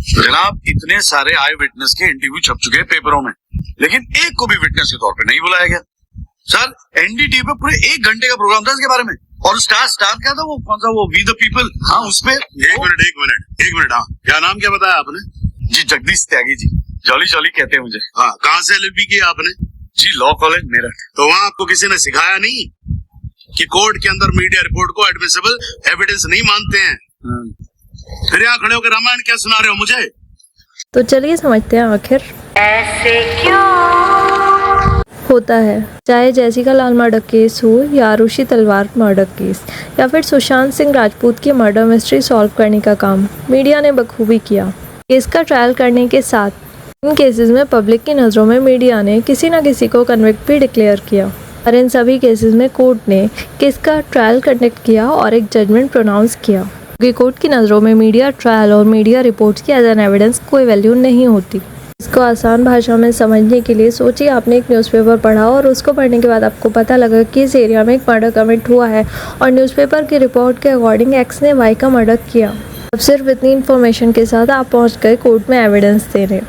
जनाब इतने सारे आई विटनेस के इंटरव्यू छप चुके हैं पेपरों में, लेकिन एक को भी विटनेस के तौर पे नहीं बुलाया गया। सर एनडीटीवी पे पूरे 1 घंटे का प्रोग्राम था इसके बारे में, और स्टार क्या था, वो कौन सा, वो वी द पीपल। हाँ उसमें एक मिनट हाँ, क्या नाम क्या बताया आपने? जी जगदीश त्यागी जी, जॉली जॉली कहते हैं मुझे। हाँ, कहाँ से एलएलबी की आपने? जी लॉ कॉलेज मेरठ। तो वहाँ आपको किसी ने सिखाया नहीं कि कोर्ट के अंदर मीडिया रिपोर्ट को एडमिसिबल एविडेंस नहीं मानते हैं? फिर यहाँ खड़े होकर रामायण क्या सुना रहे हो मुझे? तो चलिए समझते हैं आखिर ऐसे क्यों होता है। चाहे जैसिका लाल मर्डर केस हो या आरुषि तलवार मर्डर केस या फिर सुशांत सिंह राजपूत की मर्डर मिस्ट्री सॉल्व करने का काम मीडिया ने बखूबी किया। केस का ट्रायल करने के साथ इन केसेस में पब्लिक की नज़रों में मीडिया ने किसी न किसी को कन्विक्ट भी डिक्लेयर किया, और इन सभी केसेस में कोर्ट ने केस का ट्रायल कंडक्ट किया और एक जजमेंट प्रोनाउंस किया, क्योंकि कोर्ट की नज़रों में मीडिया ट्रायल और मीडिया रिपोर्ट्स की एज एन एविडेंस कोई वैल्यू नहीं होती। इसको आसान भाषा में समझने के लिए सोचिए आपने एक न्यूज़पेपर पढ़ा और उसको पढ़ने के बाद आपको पता लगा कि इस एरिया में एक मर्डर कमिट हुआ है और न्यूज़पेपर की रिपोर्ट के अकॉर्डिंग एक्स ने वाई का मर्डर किया। अब सिर्फ इतनी इन्फॉर्मेशन के साथ आप पहुंच गए कोर्ट में एविडेंस देने,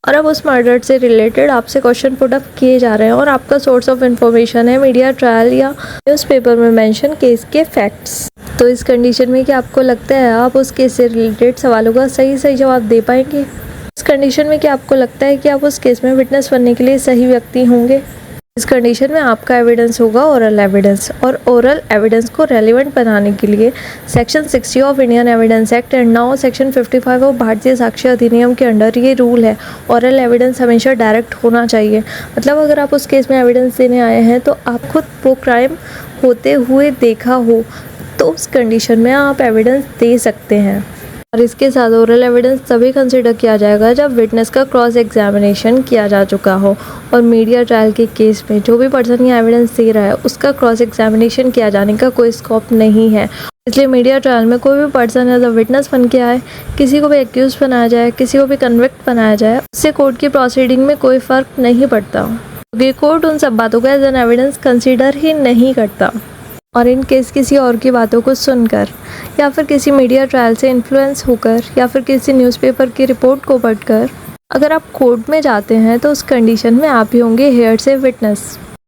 और अब उस मर्डर से रिलेटेड आपसे क्वेश्चन पुट अप किए जा रहे हैं और आपका सोर्स ऑफ इन्फॉर्मेशन है मीडिया ट्रायल या न्यूज़पेपर में मेंशन केस के फैक्ट्स। तो इस कंडीशन में क्या आपको लगता है आप उस केस से रिलेटेड सवालों का सही जवाब दे पाएंगे? इस कंडीशन में क्या आपको लगता है कि आप उस केस में विटनेस बनने के लिए सही व्यक्ति होंगे? इस कंडीशन में आपका एविडेंस होगा ओरल एविडेंस, और ओरल एविडेंस को रेलिवेंट बनाने के लिए section 60 of Indian evidence act and now section 55 of भारतीय साक्ष्य अधिनियम के अंडर ये रूल है, ओरल एविडेंस हमेशा डायरेक्ट होना चाहिए। मतलब अगर आप उस केस में एविडेंस देने आए हैं तो आप खुद वो क्राइम होते हुए देखा हो, तो उस कंडीशन में आप एविडेंस दे सकते हैं। और इसके साथ ओरल एविडेंस तभी कंसिडर किया जाएगा जब विटनेस का क्रॉस एग्जामिनेशन किया जा चुका हो, और मीडिया ट्रायल के केस में जो भी पर्सन ये एविडेंस दे रहा है उसका क्रॉस एग्जामिनेशन किया जाने का कोई स्कोप नहीं है। इसलिए मीडिया ट्रायल में कोई भी पर्सन एज अ विटनेस बन के आए, किसी को भी एक्यूज बनाया जाए, किसी को भी कन्विक्ट बनाया जाए, उससे कोर्ट की प्रोसीडिंग में कोई फ़र्क नहीं पड़ता, क्योंकि कोर्ट उन सब बातों को एज एन एविडेंस कंसिडर ही नहीं करता। और इन केस किसी और की बातों को सुनकर या फिर किसी मीडिया ट्रायल से इन्फ्लुएंस होकर या फिर किसी न्यूज़पेपर की रिपोर्ट को पढ़कर अगर आप कोर्ट में जाते हैं तो उस कंडीशन में आप ही होंगे हेयर से विटनेस।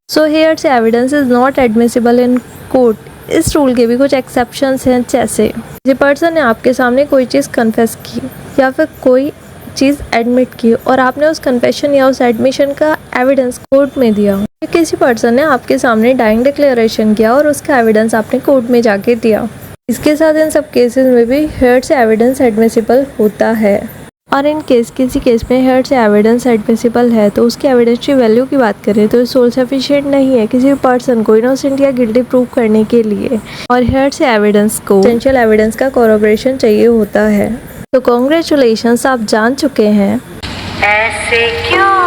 सो हेयर से evidence is not admissible in court. इस रूल के भी कुछ एक्सेप्शंस हैं, जैसे किसी पर्सन ने आपके सामने कोई चीज़ कन्फेस की या फिर कोई चीज़ एडमिट की और आपने उस कन्फेशन या उस एडमिशन का एविडेंस कोर्ट में दिया। किसी पर्सन ने आपके सामने डाइंग डिक्लेरेशन किया और उसका एविडेंस आपने कोर्ट में जाके दिया। इसके साथ इन सब केसेस में भी हेयर से एविडेंस एडमिसिबल होता है। और इन किसी केस में हेयर से एविडेंस एडमिसिबल है तो उसकी एविडेंशियल वैल्यू की बात करें तो सोल सफिशिएंट नहीं है किसी पर्सन को इनोसेंट या गिल्टी प्रूव करने के लिए, और हेयर से एविडेंस को एसेंशियल एविडेंस का कोरॉबरेशन चाहिए होता है। तो कांग्रेचुलेशंस, आप जान चुके हैं ऐसे क्यों।